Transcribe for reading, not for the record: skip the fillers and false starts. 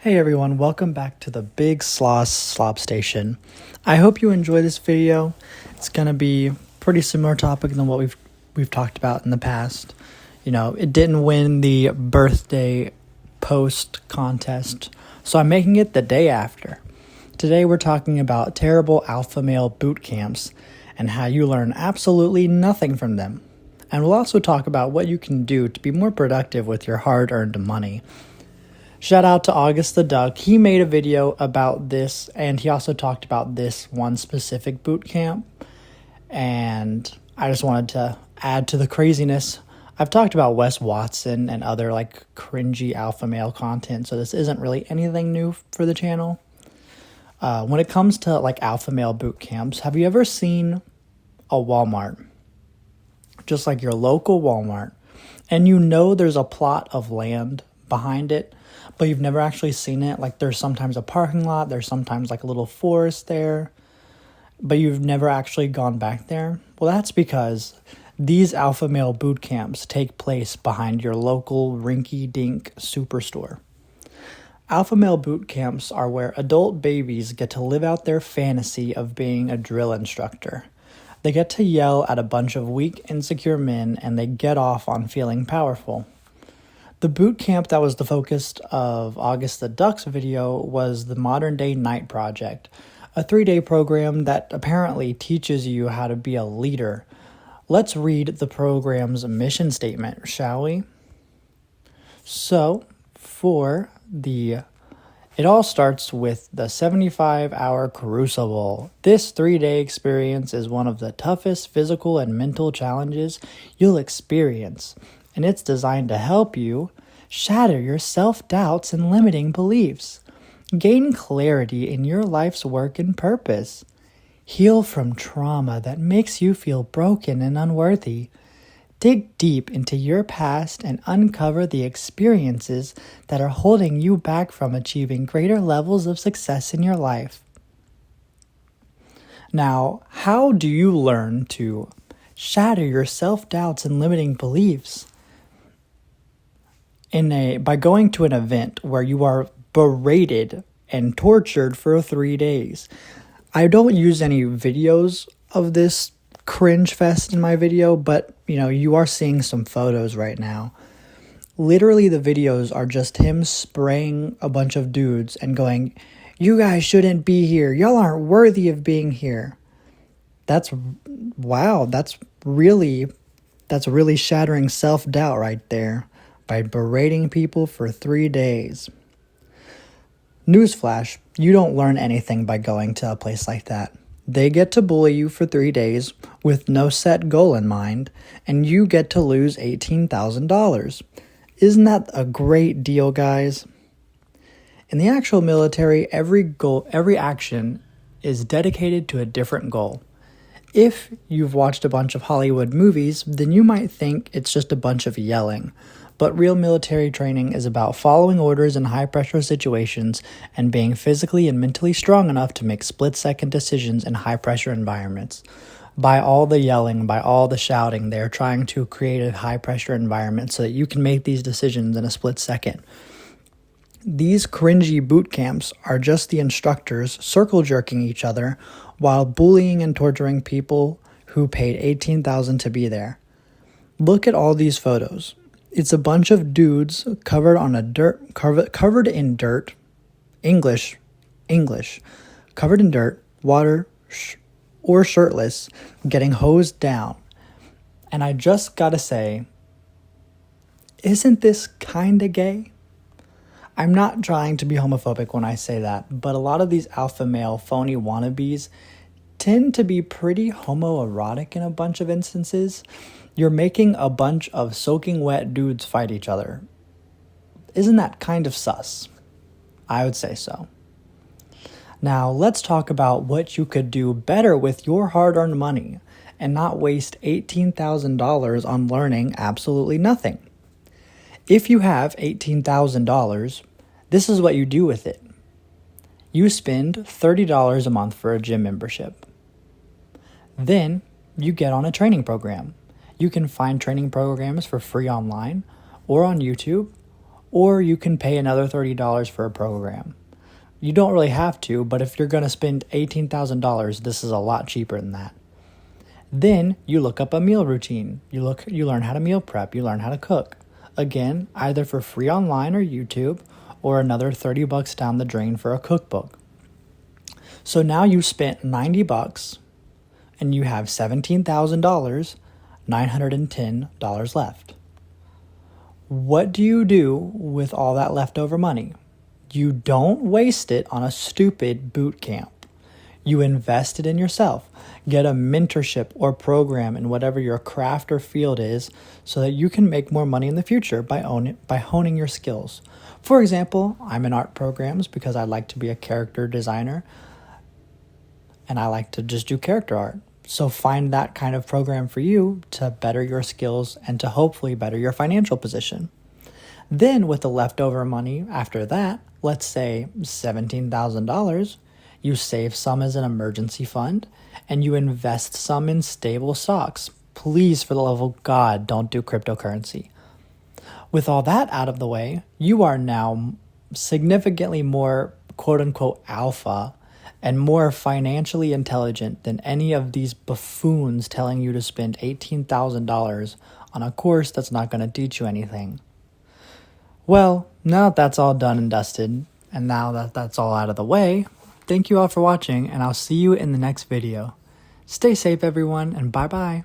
Hey everyone, welcome back to the Big Sloss Slop Station. I hope you enjoy this video. It's gonna be pretty similar topic than what we've talked about in the past. You know, it didn't win the birthday post contest, so I'm making it the day after. Today we're talking about terrible alpha male boot camps and how you learn absolutely nothing from them. And we'll also talk about what you can do to be more productive with your hard-earned money. Shout out to August the Duck. He made a video about this, and he also talked about this one specific boot camp. And I just wanted to add to the craziness. I've talked about Wes Watson and other like cringy alpha male content, so this isn't really anything new for the channel. When it comes to like alpha male boot camps, have you ever seen a Walmart? Just like your local Walmart, and you know there's a plot of land behind it, but you've never actually seen it. Like there's sometimes a parking lot, there's sometimes like a little forest there, but you've never actually gone back there. Well, that's because these alpha male boot camps take place behind your local rinky-dink superstore. Alpha male boot camps are where adult babies get to live out their fantasy of being a drill instructor. They get to yell at a bunch of weak, insecure men, and they get off on feeling powerful. The boot camp that was the focus of August the Duck's video was the Modern Day Night Project, a 3-day program that apparently teaches you how to be a leader. Let's read the program's mission statement, shall we? It all starts with the 75-hour Crucible. This 3-day experience is one of the toughest physical and mental challenges you'll experience, and it's designed to help you shatter your self-doubts and limiting beliefs, gain clarity in your life's work and purpose, heal from trauma that makes you feel broken and unworthy, dig deep into your past and uncover the experiences that are holding you back from achieving greater levels of success in your life. Now, how do you learn to shatter your self-doubts and limiting beliefs? By going to an event where you are berated and tortured for 3 days. I don't use any videos of this cringe fest in my video, but you are seeing some photos right now. Literally the videos are just him spraying a bunch of dudes and going, "You guys shouldn't be here. Y'all aren't worthy of being here." That's really shattering self-doubt right there by berating people for 3 days. Newsflash, you don't learn anything by going to a place like that. They get to bully you for 3 days with no set goal in mind, and you get to lose $18,000. Isn't that a great deal, guys? In the actual military, every action is dedicated to a different goal. If you've watched a bunch of Hollywood movies, then you might think it's just a bunch of yelling. But real military training is about following orders in high-pressure situations and being physically and mentally strong enough to make split-second decisions in high-pressure environments. By all the yelling, by all the shouting, they're trying to create a high-pressure environment so that you can make these decisions in a split second. These cringy boot camps are just the instructors circle-jerking each other while bullying and torturing people who paid $18,000 to be there. Look at all these photos. It's a bunch of dudes covered in dirt, English, covered in dirt, water, or shirtless, getting hosed down. And I just gotta say, isn't this kinda gay? I'm not trying to be homophobic when I say that, but a lot of these alpha male phony wannabes tend to be pretty homoerotic in a bunch of instances. You're making a bunch of soaking wet dudes fight each other. Isn't that kind of sus? I would say so. Now, let's talk about what you could do better with your hard-earned money and not waste $18,000 on learning absolutely nothing. If you have $18,000, this is what you do with it. You spend $30 a month for a gym membership. Then you get on a training program. You can find training programs for free online or on YouTube, or you can pay another $30 for a program. You don't really have to, but if you're going to spend $18,000, this is a lot cheaper than that. Then you look up a meal routine. You learn how to meal prep, you learn how to cook. Again, either for free online or YouTube, or another $30 down the drain for a cookbook. So now you spent $90 and you have $17,000, $910 left. What do you do with all that leftover money? You don't waste it on a stupid boot camp. You invest it in yourself. Get a mentorship or program in whatever your craft or field is so that you can make more money in the future by honing your skills. For example, I'm in art programs because I like to be a character designer and I like to just do character art. So find that kind of program for you to better your skills and to hopefully better your financial position. Then with the leftover money after that, let's say $17,000, you save some as an emergency fund and you invest some in stable stocks. Please, for the love of God, don't do cryptocurrency. With all that out of the way, you are now significantly more quote-unquote alpha and more financially intelligent than any of these buffoons telling you to spend $18,000 on a course that's not going to teach you anything. Well, now that that's all done and dusted, and now that that's all out of the way, thank you all for watching, and I'll see you in the next video. Stay safe, everyone, and bye-bye.